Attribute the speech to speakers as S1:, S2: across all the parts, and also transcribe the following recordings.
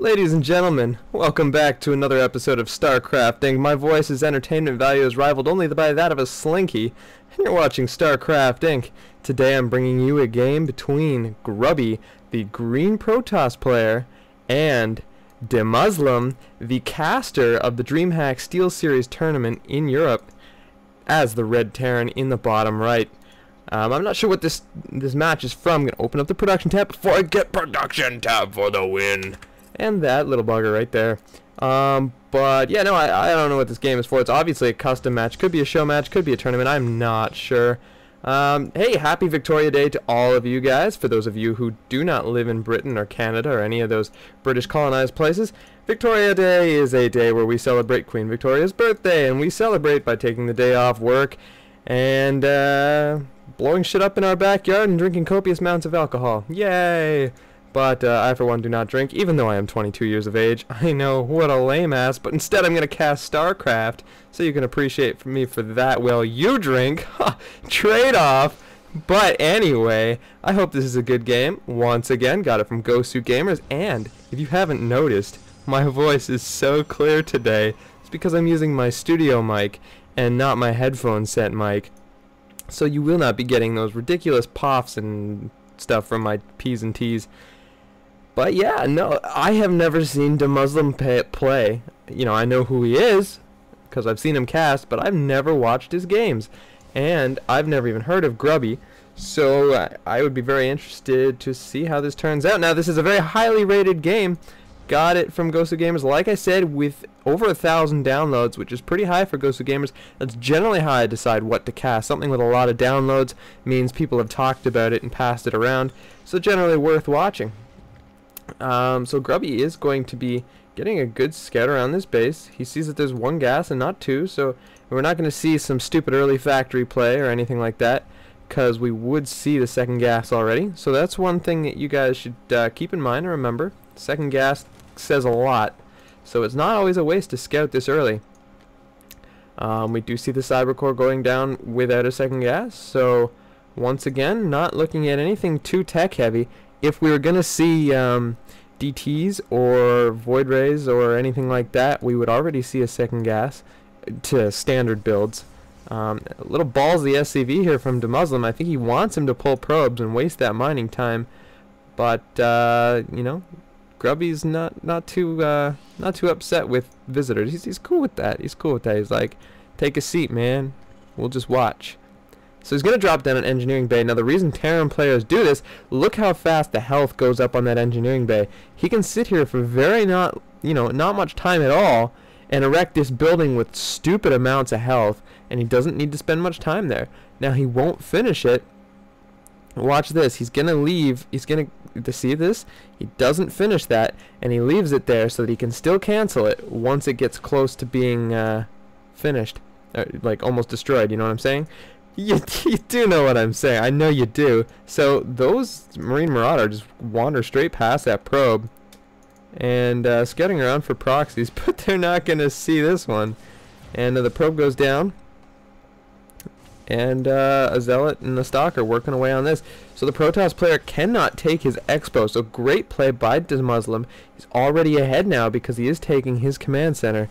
S1: Ladies and gentlemen, welcome back to another episode of StarCrafting. My voice's entertainment value is rivaled only by that of a slinky, and you're watching StarCraft Inc. Today I'm bringing you a game between Grubby, the green Protoss player, and EGDemuslim, the caster of the DreamHack SteelSeries tournament in Europe, as the red Terran in the bottom right. I'm not sure what this match is from. I'm going to open up the production tab before I get production tab for the win. And that little bugger right there. But yeah, no, I don't know what this game is for. It's obviously a custom match. Could be a show match, could be a tournament. I'm not sure. Hey, happy Victoria Day to all of you guys. For those of you who do not live in Britain or Canada or any of those British colonized places, Victoria Day is a day where we celebrate Queen Victoria's birthday, and we celebrate by taking the day off work and blowing shit up in our backyard and drinking copious amounts of alcohol. Yay! But I, for one, do not drink, even though I am 22 years of age. I know, what a lame ass, but instead I'm going to cast StarCraft, so you can appreciate me for that while you drink. Trade-off! But anyway, I hope this is a good game. Once again, got it from Gosu Gamers, and if you haven't noticed, my voice is so clear today. It's because I'm using my studio mic and not my headphone set mic. So you will not be getting those ridiculous poffs and stuff from my P's and T's. But yeah, no, I have never seen EGDemuslim play. You know, I know who he is because I've seen him cast, but I've never watched his games. And I've never even heard of Grubby. So I would be very interested to see how this turns out. Now, this is a very highly rated game. Got it from Gosu Gamers, like I said, with over 1,000 downloads, which is pretty high for Gosu Gamers. That's generally how I decide what to cast. Something with a lot of downloads means people have talked about it and passed it around, so generally worth watching. So Grubby is going to be getting a good scout around this base. He sees that there's one gas and not two, so we're not going to see some stupid early factory play or anything like that, because we would see the second gas already. So that's one thing that you guys should keep in mind and remember. Second gas says a lot, so it's not always a waste to scout this early. We do see the cyber core going down without a second gas, so once again, not looking at anything too tech heavy. If we were going to see DTs or void rays or anything like that, we would already see a second gas to standard builds. A little ballsy SCV here from EGDemuslim. I think he wants him to pull probes and waste that mining time, but you know, Grubby's not too upset with visitors. He's cool with that. He's cool with that. He's like, take a seat, man. We'll just watch. So he's going to drop down an engineering bay. Now the reason Terran players do this, look how fast the health goes up on that engineering bay. He can sit here for not much time at all and erect this building with stupid amounts of health, and he doesn't need to spend much time there. Now he won't finish it. Watch this. He's going to leave. He's going to see this. He doesn't finish that, and he leaves it there so that he can still cancel it once it gets close to being finished, like almost destroyed. You know what I'm saying? You do know what I'm saying. I know you do. So those Marine Marauder just wander straight past that probe and scouting around for proxies, but they're not going to see this one. And the probe goes down, and a Zealot and a Stalker working away on this. So the Protoss player cannot take his Expo. So great play by EGDemuslim. He's already ahead now because he is taking his command center.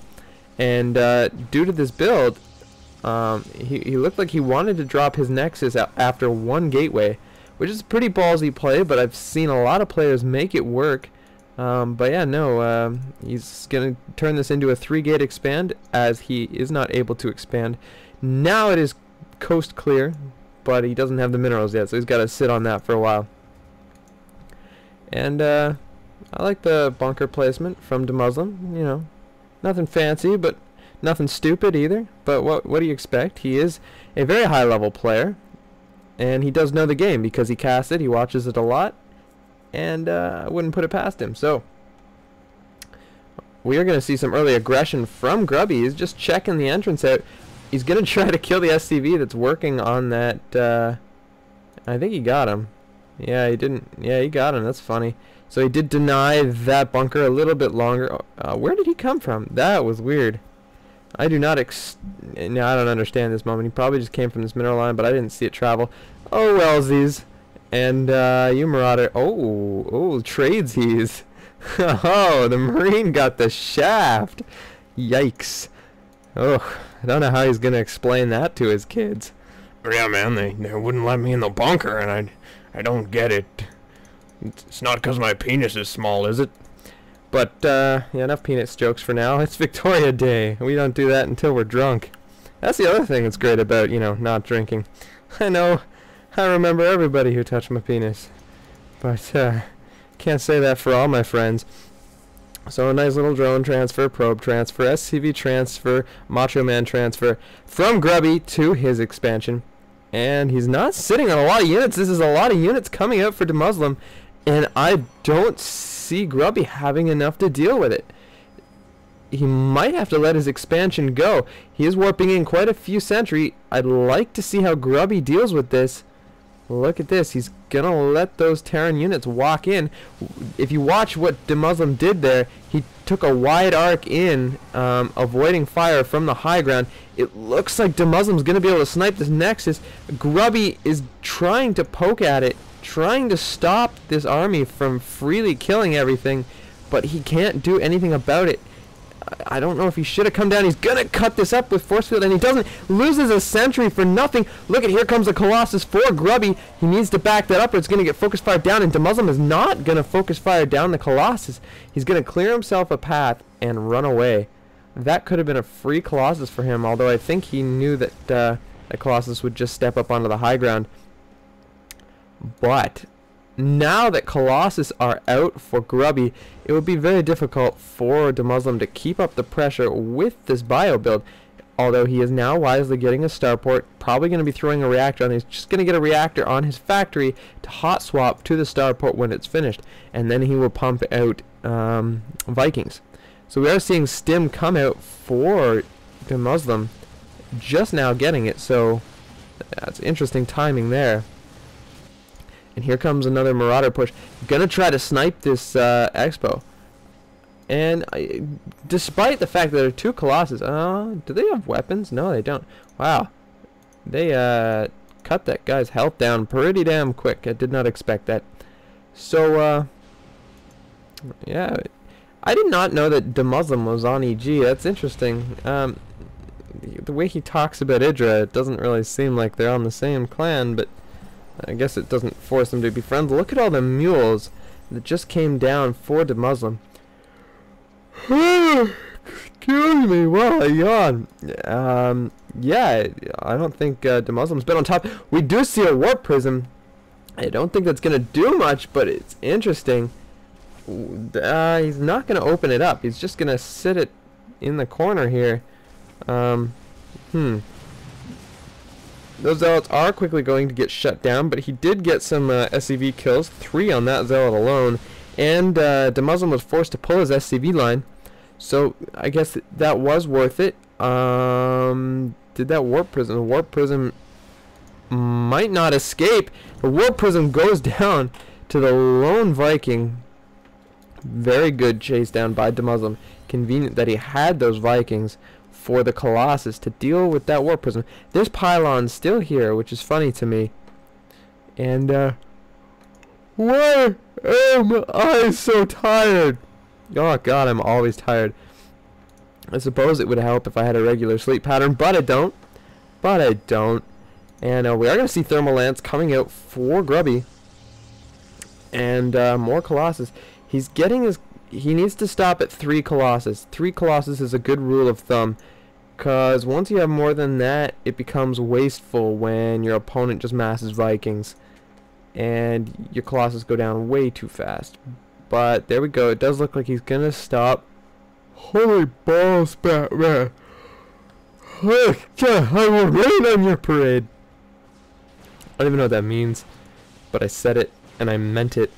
S1: And due to this build, he looked like he wanted to drop his Nexus after one gateway, which is a pretty ballsy play, but I've seen a lot of players make it work. But yeah, no, he's going to turn this into a 3-gate expand, as he is not able to expand. Now it is coast clear, but he doesn't have the minerals yet, so he's got to sit on that for a while. And I like the bunker placement from EGDemuslim. You know, nothing fancy, but nothing stupid either. But what do you expect? He is a very high level player, and he does know the game because he casts it, he watches it a lot, and I wouldn't put it past him. So we are going to see some early aggression from Grubby. He's just checking the entrance out. He's going to try to kill the SCV that's working on that. I think he got him. Yeah, he didn't. Yeah, he got him. That's funny. So he did deny that bunker a little bit longer. Where did he come from? That was weird. I do not no, I don't understand this moment. He probably just came from this mineral line, but I didn't see it travel. Oh, wellsies. And you Marauder. Oh, tradesies. Oh, the Marine got the shaft. Yikes. Oh, I don't know how he's gonna explain that to his kids.
S2: Yeah, man, they wouldn't let me in the bunker, and I don't get it. It's not because my penis is small, is it?
S1: But, yeah, enough penis jokes for now. It's Victoria Day. We don't do that until we're drunk. That's the other thing that's great about, you know, not drinking. I know, I remember everybody who touched my penis. But, can't say that for all my friends. So a nice little drone transfer, probe transfer, SCV transfer, Macho Man transfer from Grubby to his expansion. And he's not sitting on a lot of units. This is a lot of units coming out for EGDemuslim. And I don't see Grubby having enough to deal with it. He might have to let his expansion go. He is warping in quite a few sentry. I'd like to see how Grubby deals with this. Look at this. He's gonna let those Terran units walk in. If you watch what EGDemuslim did there, he took a wide arc in, avoiding fire from the high ground. It looks like EGDemuslim's gonna be able to snipe this Nexus. Grubby is trying to poke at it, trying to stop this army from freely killing everything, but he can't do anything about it. I don't know if he should have come down. He's gonna cut this up with force field, and he doesn't. Loses a sentry for nothing. Look at, here comes a Colossus for Grubby. He needs to back that up, or it's gonna get focus fire down, and EGDemuslim is not gonna focus fire down the Colossus. He's gonna clear himself a path and run away. That could have been a free Colossus for him, although I think he knew that that Colossus would just step up onto the high ground. But now that Colossus are out for Grubby, it would be very difficult for EGDemuslim to keep up the pressure with this bio build. Although he is now wisely getting a starport, probably going to be throwing a reactor on. He's just going to get a reactor on his factory to hot swap to the starport when it's finished, and then he will pump out Vikings. So we are seeing Stim come out for EGDemuslim, just now getting it. So that's interesting timing there. And here comes another Marauder push. Gonna try to snipe this Expo. And despite the fact that there are two Colossus, do they have weapons? No, they don't. Wow. They cut that guy's health down pretty damn quick. I did not expect that. So, yeah. I did not know that EGDemuslim was on EG. That's interesting. The way he talks about Idra, it doesn't really seem like they're on the same clan, but I guess it doesn't force them to be friends. Look at all the mules that just came down for EGDemuslim. Excuse me while I yawn. Yeah, I don't think EGDemuslim's been on top. We do see a warp prism. I don't think that's going to do much, but it's interesting. He's not going to open it up. He's just going to sit it in the corner here. Those zealots are quickly going to get shut down, but he did get some SCV kills, 3 on that zealot alone, and EGDemuslim was forced to pull his SCV line, so I guess that was worth it. Did that warp prism? The warp prism might not escape. The warp prism goes down to the lone Viking. Very good chase down by EGDemuslim. Convenient that he had those Vikings for the Colossus to deal with that warp prism. This pylon's still here, which is funny to me. And why am I so tired? Oh god, I'm always tired. I suppose it would help if I had a regular sleep pattern, but I don't. And we are going to see Thermal Lance coming out for Grubby. And more Colossus. He's getting his... He needs to stop at 3 Colossus. 3 Colossus is a good rule of thumb, because once you have more than that, it becomes wasteful when your opponent just masses Vikings, and your Colossus go down way too fast. But there we go. It does look like he's gonna stop. Holy balls, Batman! I will rain on your parade. I don't even know what that means, but I said it and I meant it.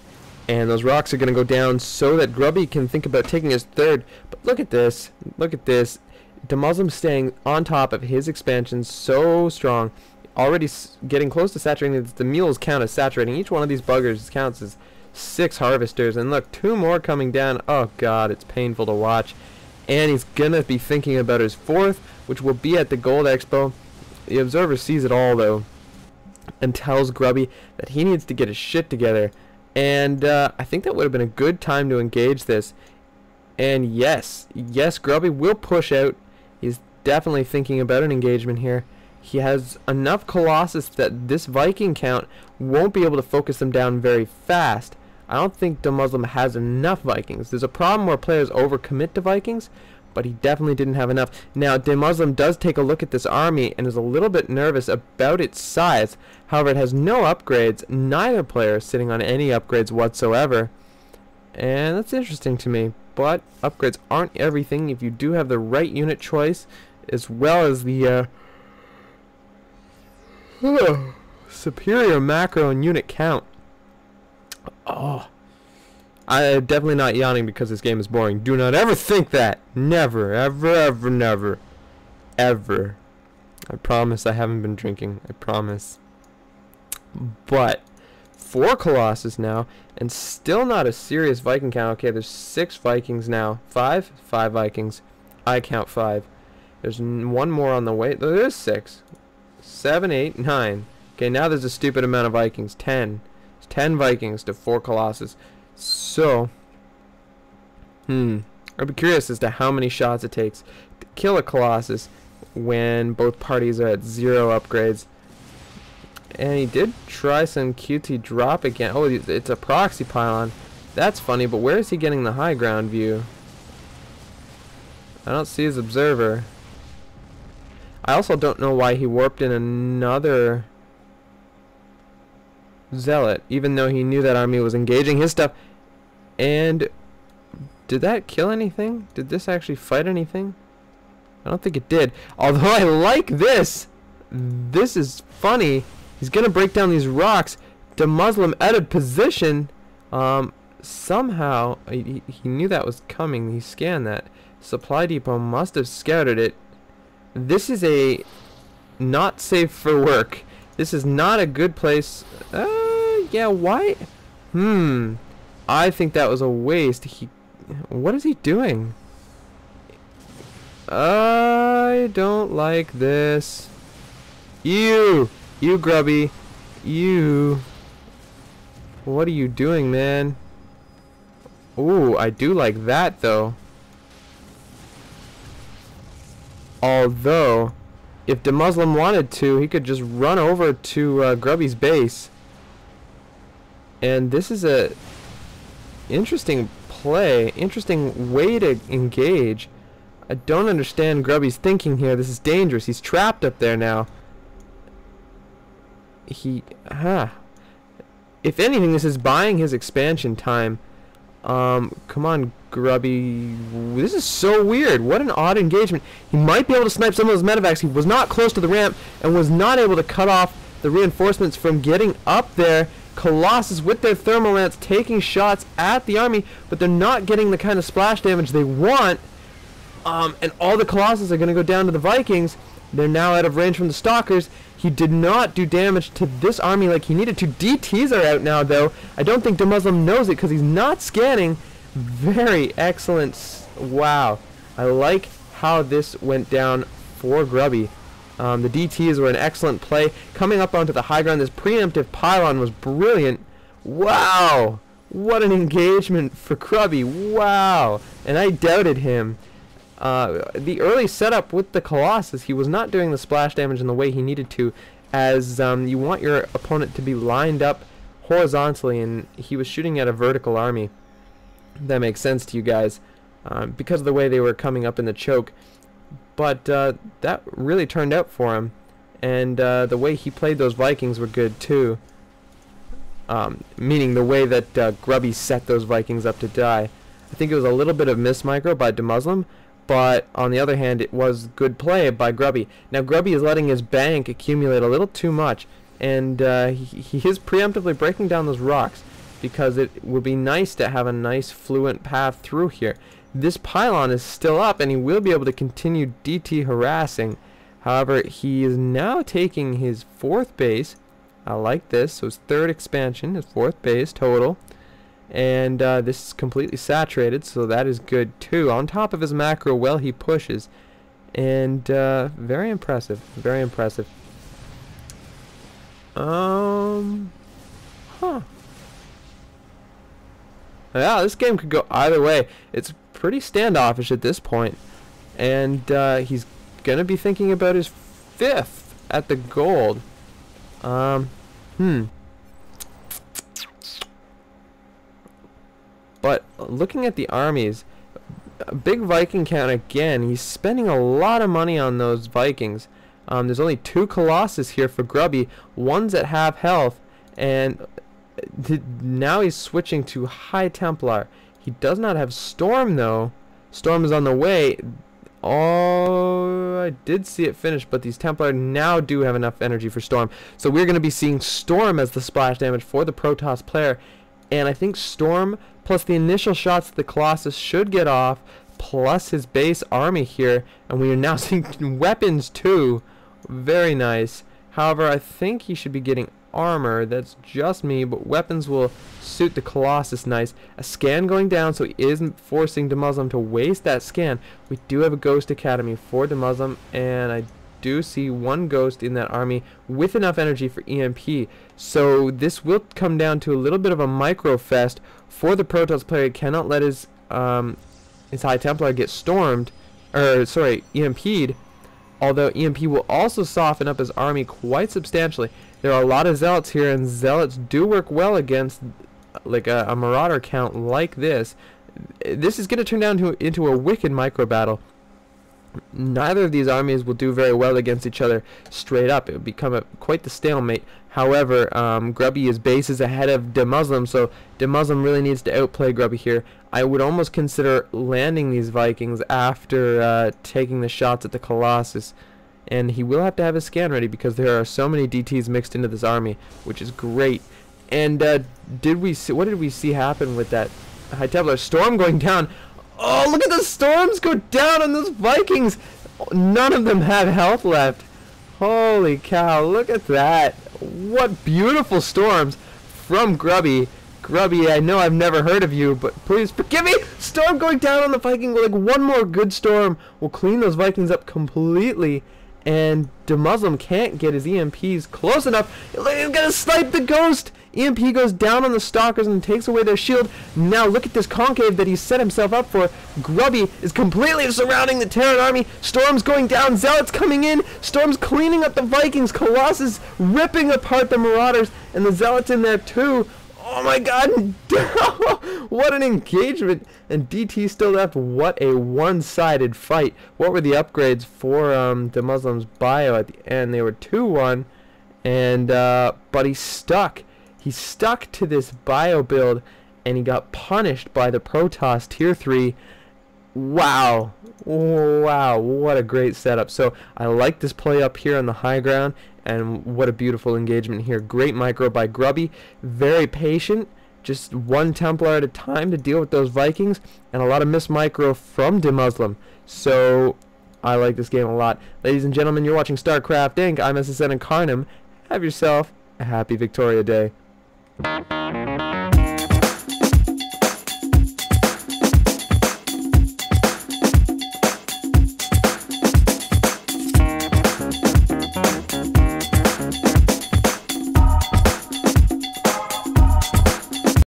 S1: And those rocks are going to go down so that Grubby can think about taking his 3rd. But look at this. Look at this. EGDemuslim staying on top of his expansion so strong. Already getting close to saturating. The mules count as saturating. Each one of these buggers counts as 6 harvesters. And look, 2 more coming down. Oh god, it's painful to watch. And he's going to be thinking about his 4th, which will be at the Gold Expo. The Observer sees it all, though, and tells Grubby that he needs to get his shit together. And I think that would have been a good time to engage this. And yes, Grubby will push out. He's definitely thinking about an engagement here. He has enough Colossus that this Viking count won't be able to focus them down very fast. I don't think EGDemuslim has enough Vikings. There's a problem where players overcommit to Vikings, but he definitely didn't have enough. Now, EGDemuslim does take a look at this army and is a little bit nervous about its size. However, it has no upgrades. Neither player is sitting on any upgrades whatsoever. And that's interesting to me. But upgrades aren't everything if you do have the right unit choice, as well as the superior macro and unit count. Oh, I'm definitely not yawning because this game is boring. Do not ever think that. Never, ever, ever, never, ever. I promise I haven't been drinking. I promise. But 4 Colossus now, and still not a serious Viking count. Okay, there's 6 Vikings now. 5 Vikings. I count 5. There's one more on the way. There is 6. 7, 8, 9. Okay, now there's a stupid amount of Vikings. 10. It's 10 Vikings to 4 Colossus. So, I'd be curious as to how many shots it takes to kill a Colossus when both parties are at 0 upgrades. And he did try some QT drop again. Oh, it's a proxy pylon. That's funny, but where is he getting the high ground view? I don't see his observer. I also don't know why he warped in another Zealot, even though he knew that army was engaging his stuff. And did that kill anything? Did this actually fight anything? I don't think it did. Although I like this. This is funny. He's gonna break down these rocks. EGDemuslim out of position. Somehow he knew that was coming. He scanned that. Supply depot must have scouted it. This is a not safe for work. This is not a good place. Yeah, why? I think that was a waste. What is he doing? I don't like this. You Grubby. You. What are you doing, man? Ooh, I do like that, though. Although, if EGDemuslim wanted to, he could just run over to Grubby's base. And this is a interesting play, interesting way to engage. I don't understand Grubby's thinking here. This is dangerous. He's trapped up there now. If anything, this is buying his expansion time. Come on, Grubby. This is so weird. What an odd engagement. He might be able to snipe some of those medevacs. He was not close to the ramp and was not able to cut off the reinforcements from getting up there. Colossus with their thermal lance taking shots at the army, but they're not getting the kind of splash damage they want. And all the Colossus are going to go down to the Vikings. They're now out of range from the Stalkers. He did not do damage to this army like he needed to. DTs are out now, though. I don't think EGDemuslim knows it because he's not scanning. Very excellent. Wow. I like how this went down for Grubby. The DTs were an excellent play. Coming up onto the high ground, this preemptive pylon was brilliant. Wow. What an engagement for Grubby. Wow. And I doubted him. The early setup with the Colossus, he was not doing the splash damage in the way he needed to, as you want your opponent to be lined up horizontally, and he was shooting at a vertical army. That makes sense to you guys, because of the way they were coming up in the choke. But that really turned out for him, and the way he played those Vikings were good too. Meaning the way that Grubby set those Vikings up to die. I think it was a little bit of mismicro by EGDemuslim, but on the other hand, it was good play by Grubby. Now Grubby is letting his bank accumulate a little too much, and he is preemptively breaking down those rocks because it would be nice to have a nice fluent path through here. This pylon is still up, and he will be able to continue DT harassing. However, he is now taking his 4th base. I like this. So his 3rd expansion, his 4th base total. And this is completely saturated, so that is good too. On top of his macro, well, he pushes. And very impressive. Very impressive. Yeah, this game could go either way. It's pretty standoffish at this point. And he's going to be thinking about his 5th at the gold. But looking at the armies, a big Viking count again. He's spending a lot of money on those Vikings. There's only 2 Colossus here for Grubby. One's at half health, and now he's switching to High Templar. He does not have Storm though. Storm is on the way. Oh, I did see it finish, but these Templar now do have enough energy for Storm. So we're going to be seeing Storm as the splash damage for the Protoss player. And I think Storm plus the initial shots of the Colossus should get off, plus his base army here. And we are now seeing weapons too. Very nice. However, I think he should be getting armor. That's just me, but weapons will suit the Colossus nice. A scan going down, so he isn't forcing EGDemuslim to waste that scan. We do have a Ghost Academy for EGDemuslim, and I do see 1 ghost in that army with enough energy for EMP. So this will come down to a little bit of a micro fest for the Protoss player. He cannot let his High Templar get stormed, or sorry, EMP'd. Although EMP will also soften up his army quite substantially. There are a lot of Zealots here, and Zealots do work well against like a Marauder count like this. This is going to turn down into a wicked micro battle. Neither of these armies will do very well against each other straight up. It will become quite the stalemate. However, Grubby is bases ahead of EGDemuslim, so EGDemuslim really needs to outplay Grubby here. I would almost consider landing these Vikings after taking the shots at the Colossus. And he will have to have his scan ready because there are so many DTs mixed into this army, which is great. And what did we see happen with that High Templar? Storm going down. Oh, look at the storms go down on those Vikings. None of them have health left. Holy cow, look at that. What beautiful storms from Grubby. Grubby, I know I've never heard of you, but please forgive me. Storm going down on the Viking. Like, 1 more good storm will clean those Vikings up completely. And EGDemuslim can't get his EMPs close enough. He's gonna snipe the ghost. EMP goes down on the stalkers and takes away their shield. Now look at this concave that he set himself up for. Grubby is completely surrounding the Terran army. Storm's going down. Zealots coming in. Storm's cleaning up the Vikings. Colossus ripping apart the Marauders, and the Zealots in there too. Oh my god. What an engagement. And DT still left. What a one-sided fight. What were the upgrades for EGDemuslim's bio at the end? They were 2-1. And but he stuck. He stuck to this bio build, and he got punished by the Protoss Tier 3. Wow. Wow, what a great setup. So I like this play up here on the high ground, and what a beautiful engagement here. Great micro by Grubby. Very patient. Just 1 Templar at a time to deal with those Vikings, and a lot of missed micro from EGDemuslim. So I like this game a lot. Ladies and gentlemen, you're watching StarCraft Inc. I'm SSN Incarnum. Have yourself a happy Victoria Day.